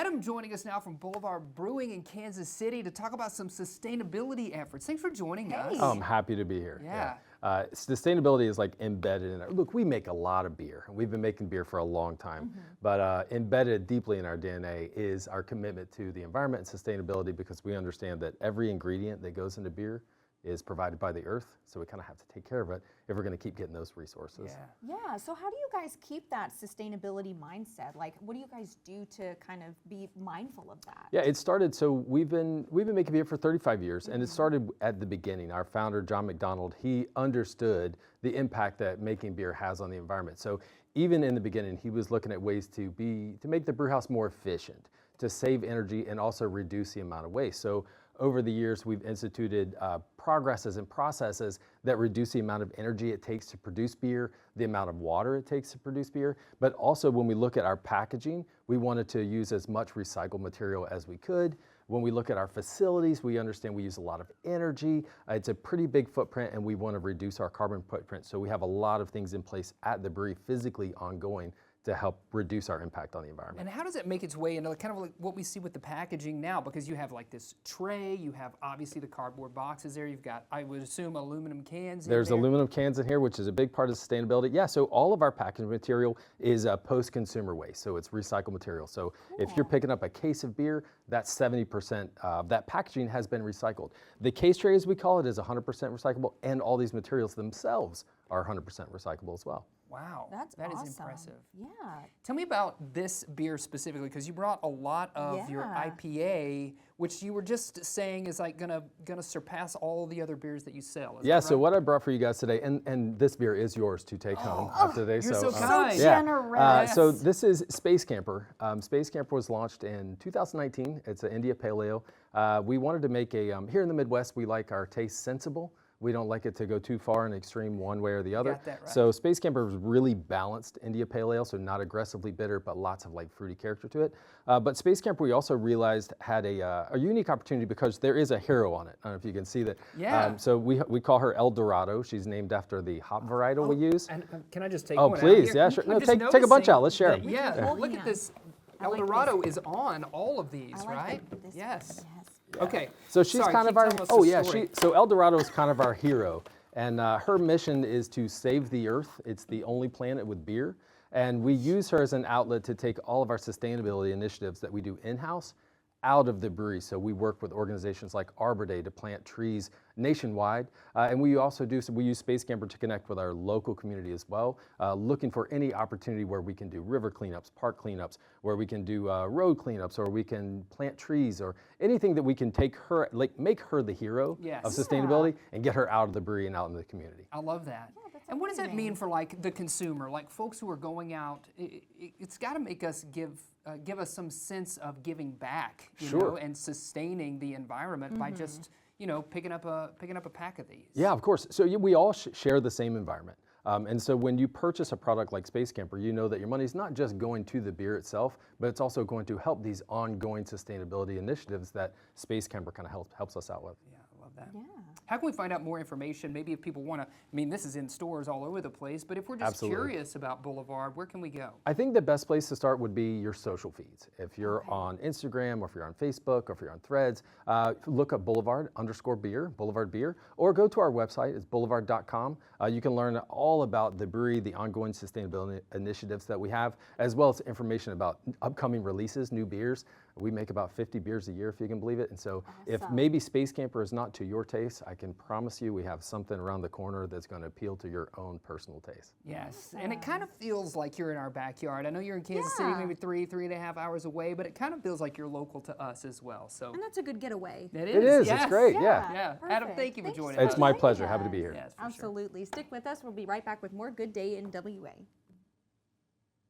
Adam joining us now from Boulevard Brewing in Kansas City to talk about some sustainability efforts. Thanks for joining us. I'm happy to be here. Yeah. Sustainability is like embedded in it. Look, we make a lot of beer. We've been making beer for a long time, but embedded deeply in our DNA is our commitment to the environment and sustainability, because we understand that every ingredient that goes into beer is provided by the earth, so we kind of have to take care of it if we're going to keep getting those resources. Yeah, so how do you guys keep that sustainability mindset? Like, what do you guys do to kind of be mindful of that? Yeah, it started, so we've been making beer for 35 years, and it started at the beginning. Our founder, John McDonald, he understood the impact that making beer has on the environment. So even in the beginning, he was looking at ways to make the brew house more efficient, to save energy and also reduce the amount of waste. So over the years, we've instituted progresses and processes that reduce the amount of energy it takes to produce beer, the amount of water it takes to produce beer, but also when we look at our packaging, we wanted to use as much recycled material as we could. When we look at our facilities, we understand we use a lot of energy. It's a pretty big footprint, and we want to reduce our carbon footprint. So we have a lot of things in place at the brewery, physically ongoing, to help reduce our impact on the environment. And how does it make its way into kind of like what we see with the packaging now? Because you have like this tray, you have obviously the cardboard boxes there, you've got, I would assume, aluminum cans. There's aluminum cans in here, which is a big part of sustainability. Yeah, so all of our packaging material is post-consumer waste, so it's recycled material. So if you're picking up a case of beer, that's 70% of that packaging has been recycled. The case tray, as we call it, is 100% recyclable, and all these materials themselves are 100% recyclable as well. Wow, that is awesome. impressive. Yeah. Tell me about this beer specifically, because you brought a lot of your IPA, which you were just saying is like gonna surpass all the other beers that you sell. Is that right? So what I brought for you guys today, and this beer is yours to take home after today. You're so kind. Generous. So this is Space Camper. Space Camper was launched in 2019. It's an India Pale Ale. We wanted to make a, here in the Midwest, we like our taste sensible. We don't like it to go too far in extreme one way or the other. Got that right. So Space Camper was really balanced India Pale Ale, so not aggressively bitter, but lots of like fruity character to it. But Space Camper, we also realized, had a unique opportunity because there is a hero on it. I don't know if you can see that. Yeah. So we call her El Dorado. She's named after the hop varietal we use. And can I just take Oh, one please, out here? yeah, sure. I'm No, just take a bunch out. Let's share that- them. Yeah, Hold look at hands. this. I El like Dorado this. is on all of these, I like right? this Yes. one. Okay. So she's Sorry, kind keep of our, telling us the story. so El Dorado is kind of our hero. And her mission is to save the earth. It's the only planet with beer. And we use her as an outlet to take all of our sustainability initiatives that we do in-house out of the brewery. So we work with organizations like Arbor Day to plant trees nationwide. And we also we use Space Camper to connect with our local community as well, looking for any opportunity where we can do river cleanups, park cleanups, where we can do road cleanups, or we can plant trees, or anything that we can take her, like make her the hero of sustainability and get her out of the brewery and out into the community. I love that. Yeah, that's And what does that amazing. mean for like the consumer, like folks who are going out? It's got to make us give us some sense of giving back, you know, and sustaining the environment by just picking up a pack of these. Yeah, of course. So we all share the same environment. And so when you purchase a product like Space Camper, you know that your money's not just going to the beer itself, but it's also going to help these ongoing sustainability initiatives that Space Camper kind of helps us out with. Yeah, I love that. Yeah. How can we find out more information? Maybe if people want to, I mean, this is in stores all over the place, but if we're just curious about Boulevard, where can we go? I think the best place to start would be your social feeds. If you're on Instagram, or if you're on Facebook, or if you're on Threads, look up Boulevard Beer, or go to our website, it's boulevard.com. You can learn all about the brewery, the ongoing sustainability initiatives that we have, as well as information about upcoming releases, new beers. We make about 50 beers a year, if you can believe it. And so if maybe Space Camper is not to your taste, I can promise you we have something around the corner that's going to appeal to your own personal taste. Yes, and it kind of feels like you're in our backyard. I know you're in Kansas City, maybe 3.5 hours away, but it kind of feels like you're local to us as well. So And that's a good getaway. it It is, yes. it's great, yeah. Yeah, Adam, thank you for joining us. It's my pleasure, happy to be here. Yes, for sure. Absolutely. Stick with us. We'll be right back with more Good Day in WA.